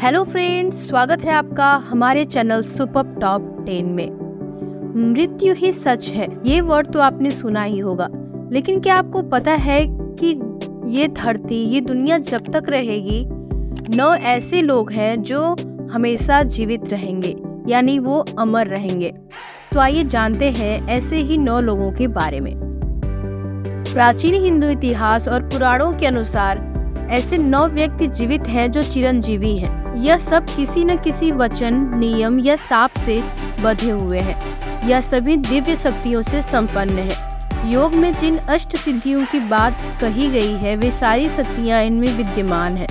Hello friends, स्वागत है आपका हमारे चैनल सुपर टॉप 10 में। मृत्यु ही सच है, ये वर्ड तो आपने सुना ही होगा, लेकिन क्या आपको पता है कि ये धरती, ये दुनिया जब तक रहेगी 9 ऐसे लोग हैं जो हमेशा जीवित रहेंगे, यानी वो अमर रहेंगे। तो आइए जानते हैं ऐसे ही 9 लोगों के बारे में। प्राचीन हिंदू इतिहास और पुराणों के अनुसार ऐसे 9 व्यक्ति जीवित हैं जो चिरंजीवी हैं। यह सब किसी न किसी वचन, नियम या शाप से बंधे हुए हैं। यह सभी दिव्य शक्तियों से संपन्न है। योग में जिन अष्ट सिद्धियों की बात कही गई है, वे सारी शक्तियाँ इनमें विद्यमान हैं।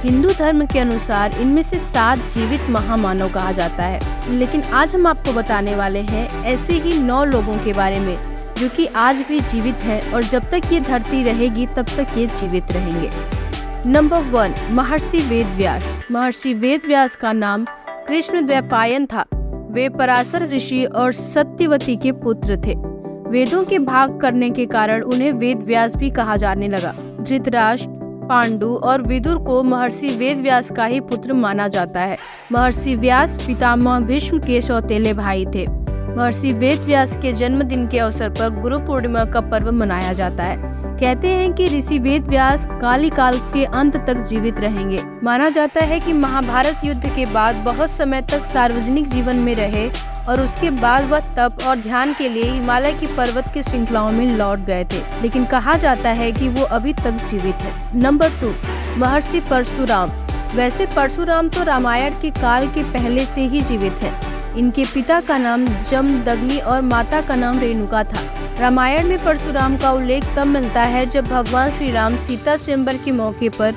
हिंदू धर्म के अनुसार इनमें से 7 जीवित महामानव कहा जाता है। लेकिन आज हम आपको बताने वाले हैं ऐसे ही 9 लोगों के बारे में जो कि आज भी जीवित हैं और जब तक ये धरती रहेगी तब तक ये जीवित रहेंगे। नंबर 1, महर्षि वेदव्यास। महर्षि वेदव्यास का नाम कृष्णद्वैपायन था। वे पराशर ऋषि और सत्यवती के पुत्र थे। वेदों के भाग करने के कारण उन्हें वेदव्यास भी कहा जाने लगा। धृतराष्ट्र, पांडु और विदुर को महर्षि वेदव्यास का ही पुत्र माना जाता है। महर्षि व्यास पितामह भीष्म के सौतेले भाई थे। महर्षि वेदव्यास के जन्मदिन के अवसर पर गुरु पूर्णिमा का पर्व मनाया जाता है। कहते हैं कि ऋषि वेदव्यास काली काल के अंत तक जीवित रहेंगे। माना जाता है कि महाभारत युद्ध के बाद बहुत समय तक सार्वजनिक जीवन में रहे और उसके बाद वह तप और ध्यान के लिए हिमालय की पर्वत की श्रृंखलाओं में लौट गए थे, लेकिन कहा जाता है कि वो अभी तक जीवित है। नंबर 2, महर्षि परशुराम। वैसे परशुराम तो रामायण के काल के पहले से ही जीवित है। इनके पिता का नाम जमदग्नि और माता का नाम रेणुका था। रामायण में परशुराम का उल्लेख तब मिलता है जब भगवान श्री राम सीता स्वयंवर के मौके पर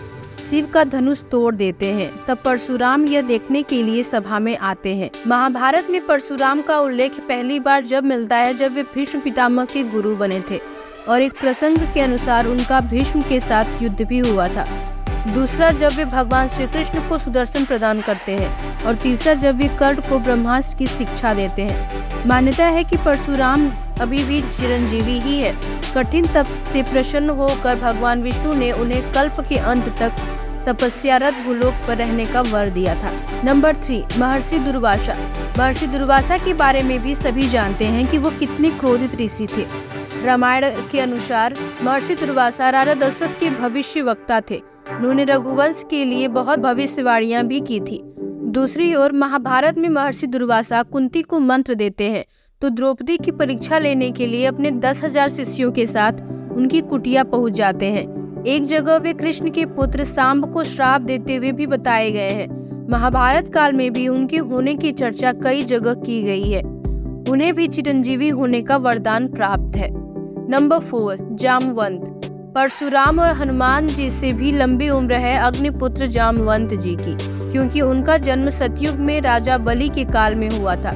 शिव का धनुष तोड़ देते हैं। तब परशुराम यह देखने के लिए सभा में आते हैं। महाभारत में परशुराम का उल्लेख पहली बार जब मिलता है जब वे भीष्म पितामह के गुरु बने थे और एक प्रसंग के अनुसार उनका भीष्म के साथ युद्ध भी हुआ था। दूसरा जब वे भगवान श्री कृष्ण को सुदर्शन प्रदान करते हैं और तीसरा जब वे कर्ण को ब्रह्मास्त्र की शिक्षा देते हैं। मान्यता है कि परशुराम अभी भी चिरंजीवी ही है। कठिन तप से प्रसन्न होकर भगवान विष्णु ने उन्हें कल्प के अंत तक तपस्यारत भूलोक पर रहने का वर दिया था। नंबर 3, महर्षि दुर्वासा। महर्षि दुर्वासा के बारे में भी सभी जानते हैं कि वो कितने क्रोधित ऋषि थे। रामायण के अनुसार महर्षि दुर्वासा राजा दशरथ के भविष्य वक्ता थे। उन्होंने रघुवंश के लिए बहुत भविष्यवाणियां भी की थी। दूसरी ओर महाभारत में महर्षि दुर्वासा कुंती को मंत्र देते हैं तो द्रौपदी की परीक्षा लेने के लिए अपने 10,000 शिष्यों के साथ उनकी कुटिया पहुंच जाते हैं। एक जगह वे कृष्ण के पुत्र सांब को श्राप देते हुए भी बताए गए हैं। महाभारत काल में भी उनके होने की चर्चा कई जगह की गई है। उन्हें भी चिरंजीवी होने का वरदान प्राप्त है। नंबर 4, जामवंत। परशुराम और हनुमान जी से भी लंबी उम्र है अग्निपुत्र जामवंत जी की, क्योंकि उनका जन्म सतयुग में राजा बलि के काल में हुआ था।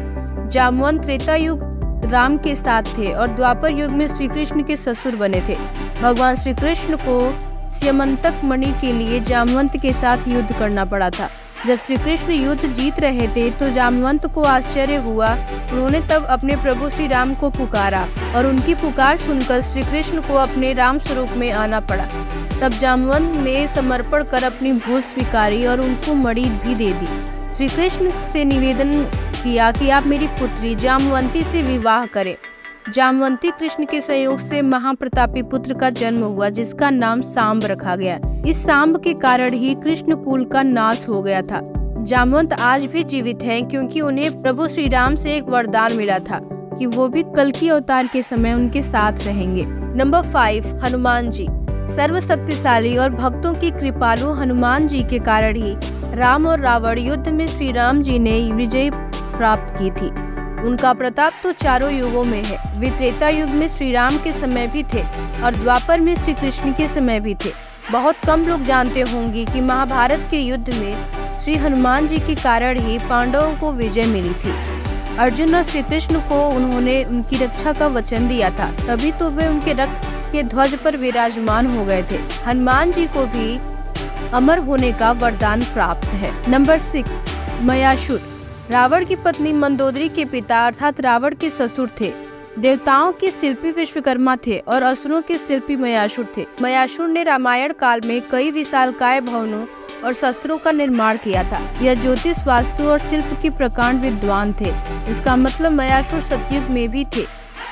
जामवंत त्रेता युग राम के साथ थे और द्वापर युग में श्री कृष्ण के ससुर बने थे। भगवान श्री कृष्ण को स्यमंतक मणि के लिए जामवंत के साथ युद्ध करना पड़ा था। जब श्री कृष्ण युद्ध जीत रहे थे तो जामवंत को आश्चर्य हुआ। उन्होंने तब अपने प्रभु श्री राम को पुकारा और उनकी पुकार सुनकर श्री कृष्ण को अपने राम स्वरूप में आना पड़ा। तब जामवंत ने समर्पण कर अपनी भूल स्वीकारी और उनको मणि भी दे दी। श्री कृष्ण से निवेदन किया कि आप मेरी पुत्री जामवंती से विवाह करें। जामवंती कृष्ण के संयोग से महाप्रतापी पुत्र का जन्म हुआ, जिसका नाम सांब रखा गया। इस सांब के कारण ही कृष्ण कुल का नाश हो गया था। जामवंत आज भी जीवित हैं क्योंकि उन्हें प्रभु श्री राम से एक वरदान मिला था कि वो भी कल्कि अवतार के समय उनके साथ रहेंगे। नंबर 5, हनुमान जी। सर्वशक्तिशाली और भक्तों की कृपालु हनुमान जी के कारण ही राम और रावण युद्ध में श्री राम जी ने विजय प्राप्त की थी। उनका प्रताप तो चारों युगों में है। वे त्रेता युग में श्री राम के समय भी थे और द्वापर में श्री कृष्ण के समय भी थे। बहुत कम लोग जानते होंगे कि महाभारत के युद्ध में श्री हनुमान जी के कारण ही पांडवों को विजय मिली थी। अर्जुन और श्री कृष्ण को उन्होंने उनकी रक्षा का वचन दिया था, तभी तो वे उनके रथ के ध्वज पर विराजमान हो गए थे। हनुमान जी को भी अमर होने का वरदान प्राप्त है। नंबर 6, मयासुर। रावण की पत्नी मंदोदरी के पिता अर्थात रावण के ससुर थे। देवताओं के शिल्पी विश्वकर्मा थे और असुरों के शिल्पी मयासुर थे। मयासुर ने रामायण काल में कई विशालकाय भवनों और शस्त्रों का निर्माण किया था। यह ज्योतिष, वास्तु और शिल्प के प्रकांड विद्वान थे। इसका मतलब मयासुर सतयुग में भी थे।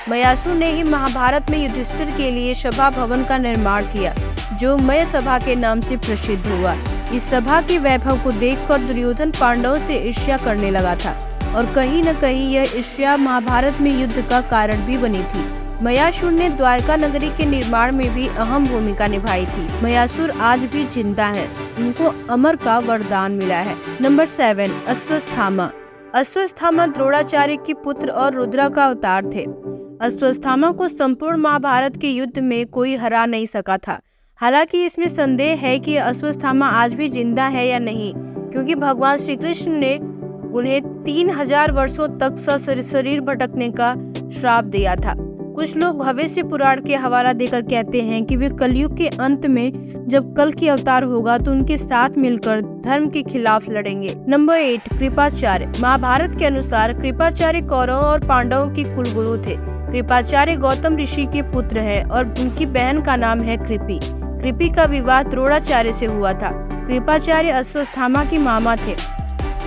मयासुर ने ही महाभारत में युधिष्ठिर के लिए सभा भवन का निर्माण किया, जो मय सभा के नाम से प्रसिद्ध हुआ। इस सभा के वैभव को देखकर दुर्योधन पांडवों से ईर्ष्या करने लगा था और कहीं न कहीं यह ईर्ष्या महाभारत में युद्ध का कारण भी बनी थी। मयासुर ने द्वारका नगरी के निर्माण में भी अहम भूमिका निभाई थी। मयासुर आज भी जिंदा है, उनको अमर का वरदान मिला है। नंबर 7, अश्वत्थामा। अश्वत्थामा द्रोणाचार्य के पुत्र और रुद्र का अवतार थे। अश्वत्थामा को संपूर्ण महाभारत के युद्ध में कोई हरा नहीं सका था। हालांकि इसमें संदेह है कि अश्वत्थामा आज भी जिंदा है या नहीं, क्योंकि भगवान श्री कृष्ण ने उन्हें 3000 वर्षों तक शरीर भटकने का श्राप दिया था। कुछ लोग भविष्य पुराण के हवाला देकर कहते हैं कि वे कलयुग के अंत में जब कल की अवतार होगा तो उनके साथ मिलकर धर्म के खिलाफ लड़ेंगे। नंबर 8, कृपाचार्य। महाभारत के अनुसार कृपाचार्य कौरवों और पांडवों के कुलगुरु थे। कृपाचार्य गौतम ऋषि के पुत्र हैं और उनकी बहन का नाम है कृपि। कृपि का विवाह द्रोणाचार्य से हुआ था। कृपाचार्य अश्वत्थामा की मामा थे।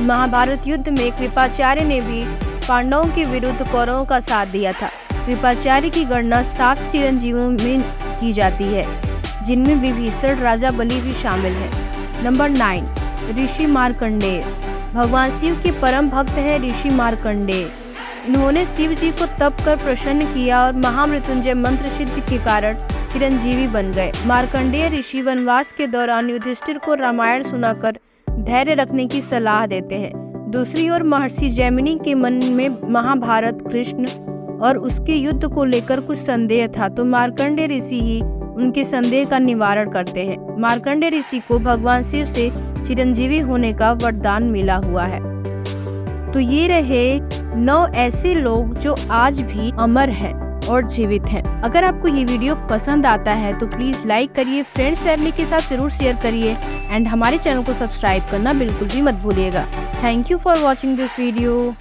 महाभारत युद्ध में कृपाचार्य ने भी पांडवों के विरुद्ध कौरवों का साथ दिया था। कृपाचार्य की गणना 7 चिरंजीवों में की जाती है, जिनमें विभीषण, राजा बलि भी शामिल है। नंबर 9, ऋषि मार्कंडेय। भगवान शिव के परम भक्त है ऋषि मार्कंडेय। इन्होंने शिव जी को तप कर प्रसन्न किया और महामृत्युंजय मंत्र सिद्धि के कारण चिरंजीवी बन गए। मार्कंडेय ऋषि वनवास के दौरान युधिष्ठिर को रामायण सुनाकर धैर्य रखने की सलाह देते हैं। दूसरी ओर महर्षि जैमिनी के मन में महाभारत, कृष्ण और उसके युद्ध को लेकर कुछ संदेह था, तो मार्कंडेय ऋषि ही उनके संदेह का निवारण करते हैं। मार्कंडेय ऋषि को भगवान शिव से चिरंजीवी होने का वरदान मिला हुआ है। तो ये रहे 9 ऐसे लोग जो आज भी अमर हैं और जीवित हैं। अगर आपको ये वीडियो पसंद आता है तो प्लीज लाइक करिए, फ्रेंड्स फैमिली के साथ जरूर शेयर करिए एंड हमारे चैनल को सब्सक्राइब करना बिल्कुल भी मत भूलिएगा। Thank you for watching this video.